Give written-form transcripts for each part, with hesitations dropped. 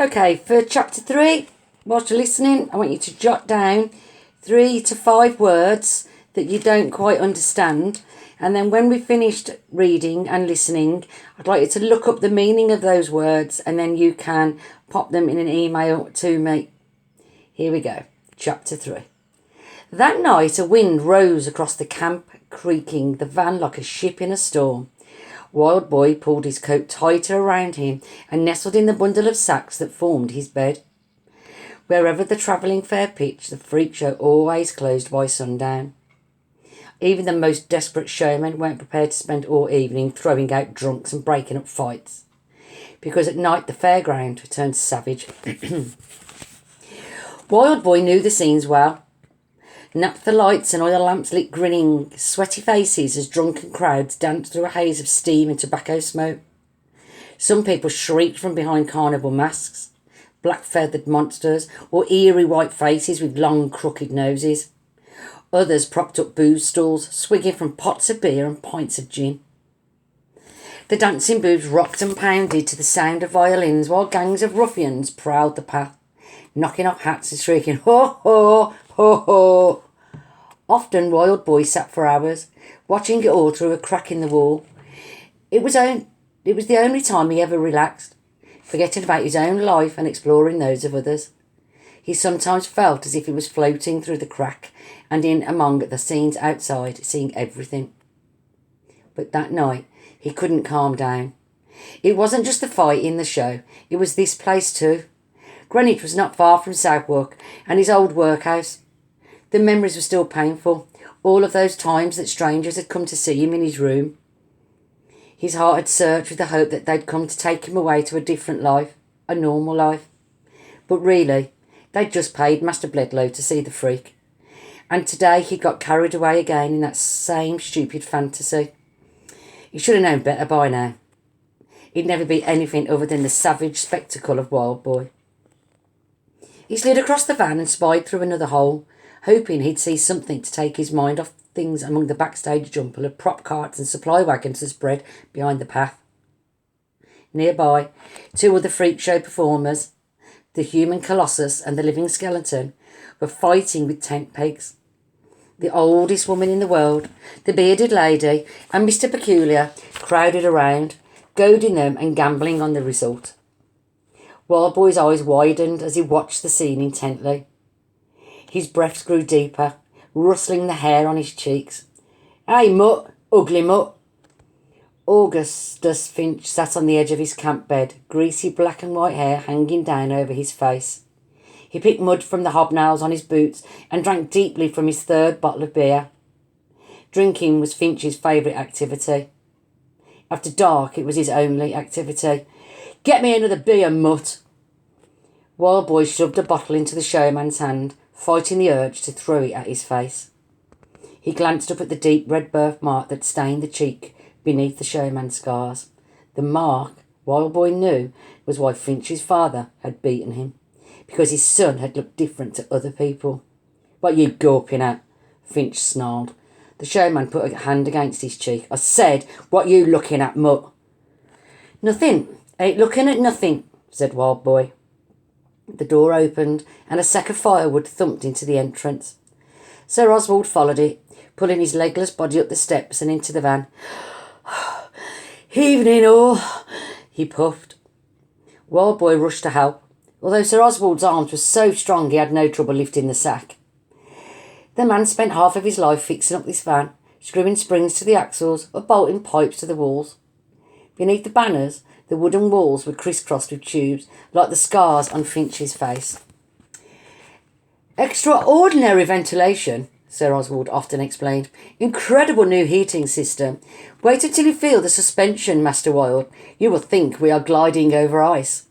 Okay, for chapter 3, whilst you're listening, I want you to jot down 3 to 5 words that you don't quite understand. And then when we've finished reading and listening, I'd like you to look up the meaning of those words and then you can pop them in an email to me. Here we go. Chapter 3. That night a wind rose across the camp, creaking the van like a ship in a storm. Wild Boy pulled his coat tighter around him and nestled in the bundle of sacks that formed his bed. Wherever the travelling fair pitched, the freak show always closed by sundown. Even the most desperate showmen weren't prepared to spend all evening throwing out drunks and breaking up fights, because at night the fairground turned savage. Wild Boy knew the scenes well. Naphtha lights and oil lamps lit grinning, sweaty faces as drunken crowds danced through a haze of steam and tobacco smoke. Some people shrieked from behind carnival masks, black-feathered monsters, or eerie white faces with long, crooked noses. Others propped up booze stalls, swigging from pots of beer and pints of gin. The dancing boobs rocked and pounded to the sound of violins, while gangs of ruffians prowled the path, knocking off hats and shrieking, "Ho, ho, ho, ho." Often Wild Boy sat for hours, watching it all through a crack in the wall. It was the only time he ever relaxed, forgetting about his own life and exploring those of others. He sometimes felt as if he was floating through the crack and in among the scenes outside, seeing everything. But that night, he couldn't calm down. It wasn't just the fight in the show, it was this place too. Greenwich was not far from Southwark and his old workhouse. The memories were still painful, all of those times that strangers had come to see him in his room. His heart had searched with the hope that they'd come to take him away to a different life, a normal life. But really, they'd just paid Master Bledlow to see the freak. And today he'd got carried away again in that same stupid fantasy. He should have known better by now. He'd never be anything other than the savage spectacle of Wild Boy. He slid across the van and spied through another hole, hoping he'd see something to take his mind off things among the backstage jumble of prop carts and supply wagons that spread behind the path. Nearby, 2 other freak show performers, the human colossus and the living skeleton, were fighting with tent pegs. The oldest woman in the world, the bearded lady, and Mr. Peculiar crowded around, goading them and gambling on the result. Wild Boy's eyes widened as he watched the scene intently. His breaths grew deeper, rustling the hair on his cheeks. "Hey, mutt, ugly mutt." Augustus Finch sat on the edge of his camp bed, greasy black and white hair hanging down over his face. He picked mud from the hobnails on his boots and drank deeply from his 3rd bottle of beer. Drinking was Finch's favourite activity. After dark, it was his only activity. "Get me another beer, mutt." Wild Boy shoved a bottle into the showman's hand, fighting the urge to throw it at his face. He glanced up at the deep red birthmark that stained the cheek beneath the showman's scars. The mark, Wild Boy knew, was why Finch's father had beaten him, because his son had looked different to other people. "What you gawping at?" Finch snarled. The showman put a hand against his cheek. "I said, what you looking at, mutt?" "Nothing. Ain't looking at nothing," said Wild Boy. The door opened and a sack of firewood thumped into the entrance. Sir Oswald followed it, pulling his legless body up the steps and into the van. "Evening all," he puffed. Wild Boy rushed to help, although Sir Oswald's arms were so strong he had no trouble lifting the sack. The man spent half of his life fixing up this van, screwing springs to the axles or bolting pipes to the walls. Beneath the banners, the wooden walls were crisscrossed with tubes, like the scars on Finch's face. "Extraordinary ventilation," Sir Oswald often explained. "Incredible new heating system. Wait until you feel the suspension, Master Wild. You will think we are gliding over ice."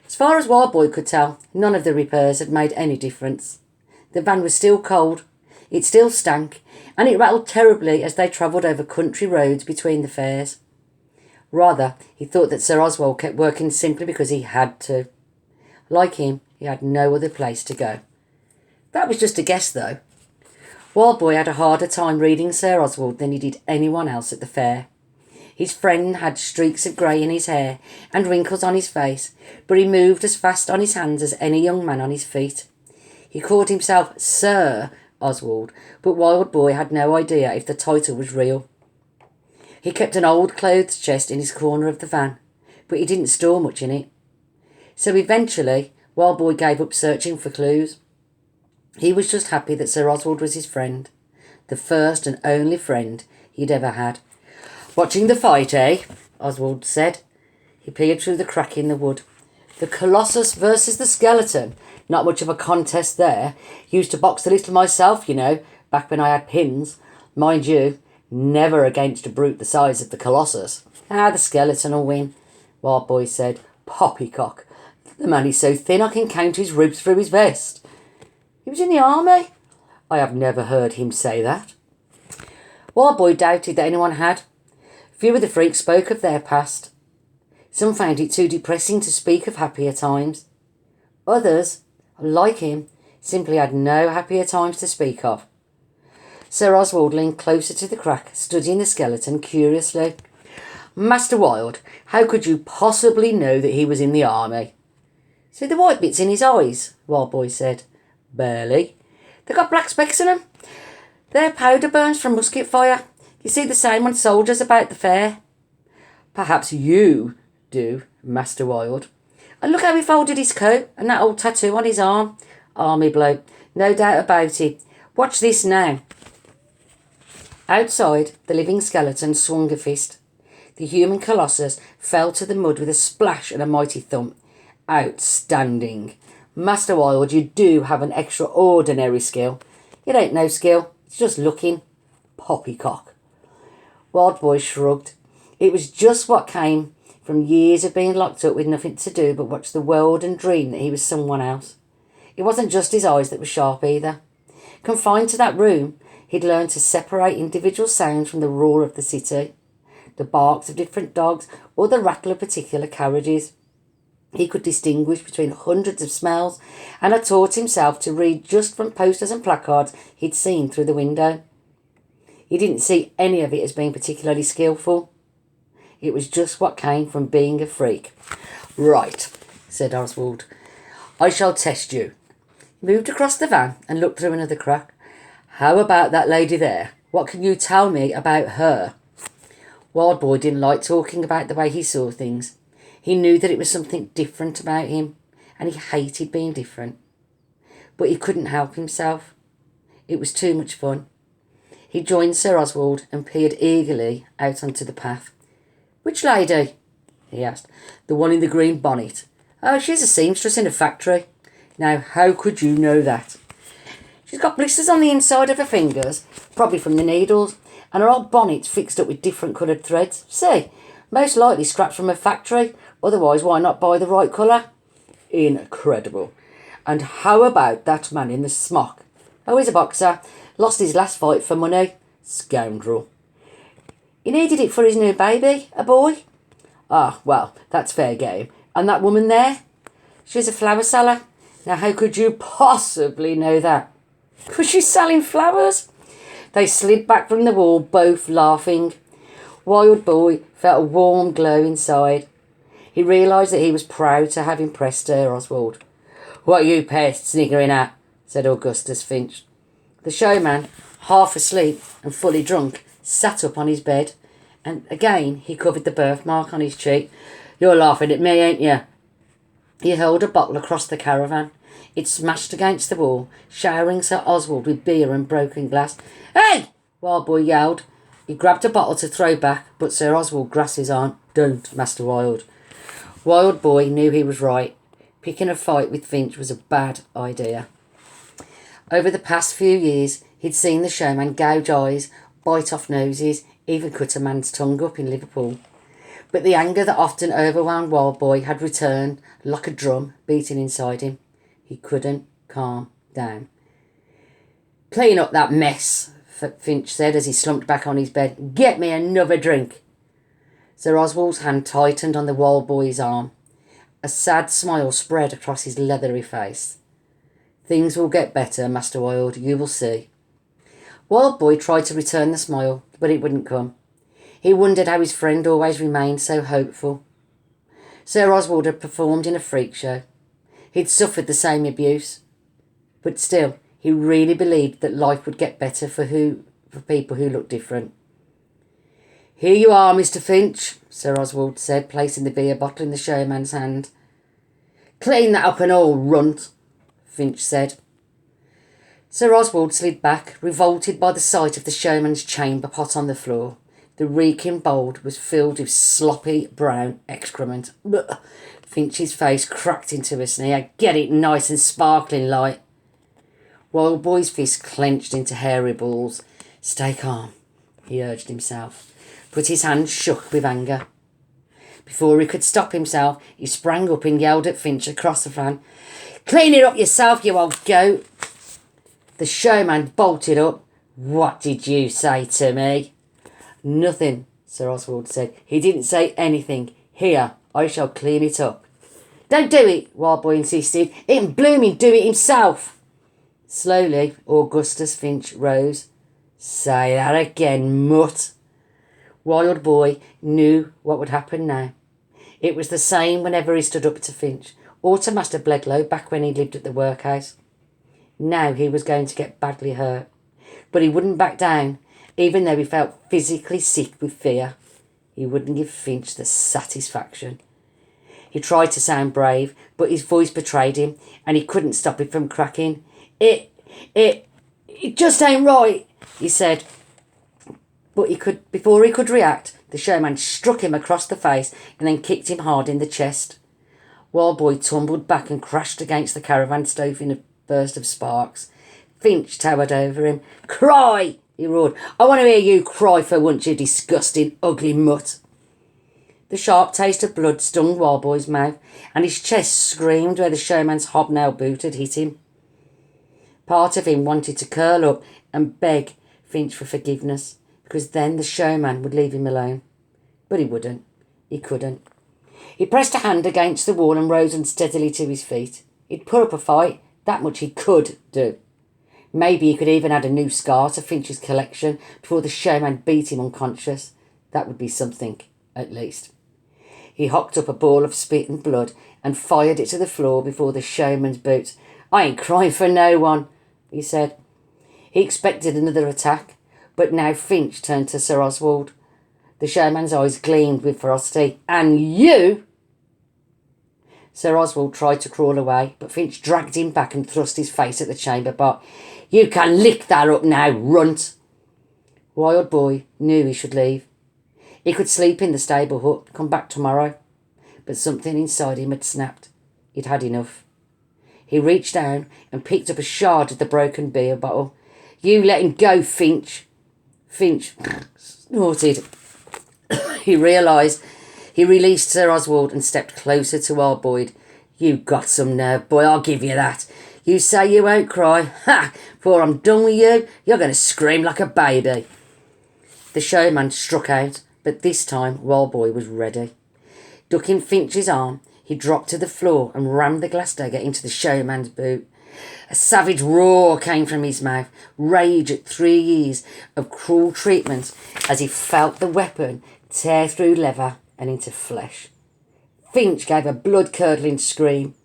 As far as Wild Boy could tell, none of the repairs had made any difference. The van was still cold, it still stank, and it rattled terribly as they travelled over country roads between the fairs. Rather, he thought that Sir Oswald kept working simply because he had to. Like him, he had no other place to go. That was just a guess, though. Wild Boy had a harder time reading Sir Oswald than he did anyone else at the fair. His friend had streaks of grey in his hair and wrinkles on his face, but he moved as fast on his hands as any young man on his feet. He called himself Sir Oswald, but Wild Boy had no idea if the title was real. He kept an old clothes chest in his corner of the van, but he didn't store much in it. So eventually, Wild Boy gave up searching for clues. He was just happy that Sir Oswald was his friend, the first and only friend he'd ever had. "Watching the fight, eh?" Oswald said. He peered through the crack in the wood. "The Colossus versus the Skeleton. Not much of a contest there. Used to box a little myself, you know, back when I had pins. Mind you, never against a brute the size of the Colossus." "The Skeleton'll win," Wild Boy said. "Poppycock. The man is so thin I can count his ribs through his vest." "He was in the army?" "I have never heard him say that." Wild Boy doubted that anyone had. Few of the freaks spoke of their past. Some found it too depressing to speak of happier times. Others, like him, simply had no happier times to speak of. Sir Oswald leaned closer to the crack, studying the skeleton curiously. "Master Wild, how could you possibly know that he was in the army?" "See the white bits in his eyes?" Wild Boy said. "Barely." "They've got black specks in them. They're powder burns from musket fire. You see the same on soldiers about the fair." "Perhaps you do, Master Wild." "And look how he folded his coat, and that old tattoo on his arm. Army bloke, no doubt about it. Watch this now." Outside, the living skeleton swung a fist. The human colossus fell to the mud with a splash and a mighty thump. "Outstanding. Master Wild, you do have an extraordinary skill." "It ain't no skill, it's just looking. Poppycock." Wild Boy shrugged. It was just what came from years of being locked up with nothing to do but watch the world and dream that he was someone else. It wasn't just his eyes that were sharp either. Confined to that room, he'd learned to separate individual sounds from the roar of the city, the barks of different dogs, or the rattle of particular carriages. He could distinguish between hundreds of smells, and had taught himself to read just from posters and placards he'd seen through the window. He didn't see any of it as being particularly skillful. It was just what came from being a freak. "Right," said Oswald. "I shall test you." He moved across the van and looked through another crack. "How about that lady there? What can you tell me about her?" Wild Boy didn't like talking about the way he saw things. He knew that it was something different about him, and he hated being different. But he couldn't help himself. It was too much fun. He joined Sir Oswald and peered eagerly out onto the path. "Which lady?" he asked. "The one in the green bonnet." "Oh, she's a seamstress in a factory." "Now, how could you know that?" "She's got blisters on the inside of her fingers, probably from the needles, and her old bonnet's fixed up with different coloured threads. See, most likely scrapped from a factory, otherwise why not buy the right colour?" "Incredible. And how about that man in the smock?" "Oh, he's a boxer. Lost his last fight for money. Scoundrel." "He needed it for his new baby, a boy." "Ah, well, that's fair game. And that woman there?" "She's a flower seller." "Now, how could you possibly know that?" "'Cause she's selling flowers." They slid back from the wall, both laughing. Wild Boy felt a warm glow inside. He realised that he was proud to have impressed Sir Oswald. "What are you pest sniggering at?" said Augustus Finch. The showman, half asleep and fully drunk, sat up on his bed, and again he covered the birthmark on his cheek. "You're laughing at me, ain't you?" He held a bottle across the caravan. It smashed against the wall, showering Sir Oswald with beer and broken glass. "Hey!" Wild Boy yelled. He grabbed a bottle to throw back, but Sir Oswald grasped his arm. "Don't, Master Wild." Wild Boy knew he was right. Picking a fight with Finch was a bad idea. Over the past few years, he'd seen the showman gouge eyes, bite off noses, even cut a man's tongue up in Liverpool. But the anger that often overwhelmed Wild Boy had returned like a drum beating inside him. He couldn't calm down. "Clean up that mess," Finch said as he slumped back on his bed. "Get me another drink." Sir Oswald's hand tightened on the Wild Boy's arm. A sad smile spread across his leathery face. "Things will get better, Master Wild, you will see." Wild Boy tried to return the smile, but it wouldn't come. He wondered how his friend always remained so hopeful. Sir Oswald had performed in a freak show. He'd suffered the same abuse. But still, he really believed that life would get better for people who looked different. "Here you are, Mr. Finch," Sir Oswald said, placing the beer bottle in the showman's hand. "Clean that up and all, runt," Finch said. Sir Oswald slid back, revolted by the sight of the showman's chamber pot on the floor. The reeking bowl was filled with sloppy brown excrement. Ugh. Finch's face cracked into a sneer. "Get it nice and sparkling like." Wild Boy's fist clenched into hairy balls. "Stay calm," he urged himself, but his hands shook with anger. Before he could stop himself, he sprang up and yelled at Finch across the fan. "Clean it up yourself, you old goat." The showman bolted up. "What did you say to me?" "Nothing," Sir Oswald said. "He didn't say anything. Here, I shall clean it up." "Don't do it," Wild Boy insisted. "He can blooming do it himself." Slowly, Augustus Finch rose. "Say that again, mutt." Wild Boy knew what would happen now. It was the same whenever he stood up to Finch, or to Master Bledlow back when he lived at the workhouse. Now he was going to get badly hurt. But he wouldn't back down, even though he felt physically sick with fear. He wouldn't give Finch the satisfaction. He tried to sound brave, but his voice betrayed him, and he couldn't stop it from cracking. It just ain't right," he said. But before he could react, the showman struck him across the face and then kicked him hard in the chest. Wild Boy tumbled back and crashed against the caravan stove in a burst of sparks. Finch towered over him. "Cry!" he roared. "I want to hear you cry for once, you disgusting, ugly mutt." The sharp taste of blood stung Wild Boy's mouth, and his chest screamed where the showman's hobnail boot had hit him. Part of him wanted to curl up and beg Finch for forgiveness, because then the showman would leave him alone. But he wouldn't. He couldn't. He pressed a hand against the wall and rose unsteadily to his feet. He'd put up a fight. That much he could do. Maybe he could even add a new scar to Finch's collection before the showman beat him unconscious. That would be something, at least. He hocked up a ball of spit and blood and fired it to the floor before the showman's boots. "I ain't crying for no one," he said. He expected another attack, but now Finch turned to Sir Oswald. The showman's eyes gleamed with ferocity. "And you?" Sir Oswald tried to crawl away, but Finch dragged him back and thrust his face at the chamber pot. "You can lick that up now, runt." Wild Boy knew he should leave. He could sleep in the stable hut, come back tomorrow. But something inside him had snapped. He'd had enough. He reached down and picked up a shard of the broken beer bottle. "You let him go, Finch." Finch snorted. He realised. He released Sir Oswald and stepped closer to Wild Boy. "You got some nerve, boy, I'll give you that. You say you won't cry. Ha! Before I'm done with you, you're going to scream like a baby." The showman struck out, but this time Wild Boy was ready. Ducking Finch's arm, he dropped to the floor and rammed the glass dagger into the showman's boot. A savage roar came from his mouth, rage at 3 years of cruel treatment as he felt the weapon tear through leather and into flesh. Finch gave a blood-curdling scream.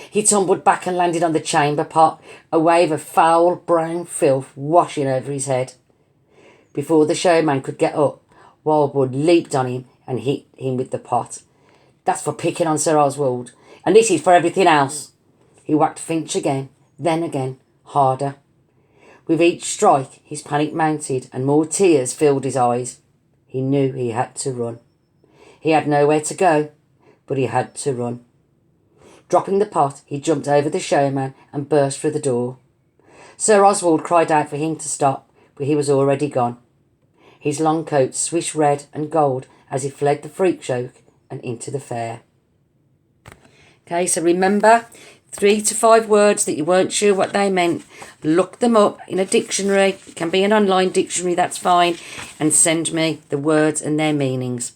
He tumbled back and landed on the chamber pot, a wave of foul brown filth washing over his head. Before the showman could get up, Wildwood leaped on him and hit him with the pot. "That's for picking on Sir Oswald, and this is for everything else." He whacked Finch again, then again, harder. With each strike, his panic mounted and more tears filled his eyes. He knew he had to run. He had nowhere to go, but he had to run. Dropping the pot, he jumped over the showman and burst through the door. Sir Oswald cried out for him to stop, but he was already gone. His long coat swished red and gold as he fled the freak show and into the fair. Okay, so remember, 3 to 5 words that you weren't sure what they meant. Look them up in a dictionary. It can be an online dictionary, that's fine. And send me the words and their meanings.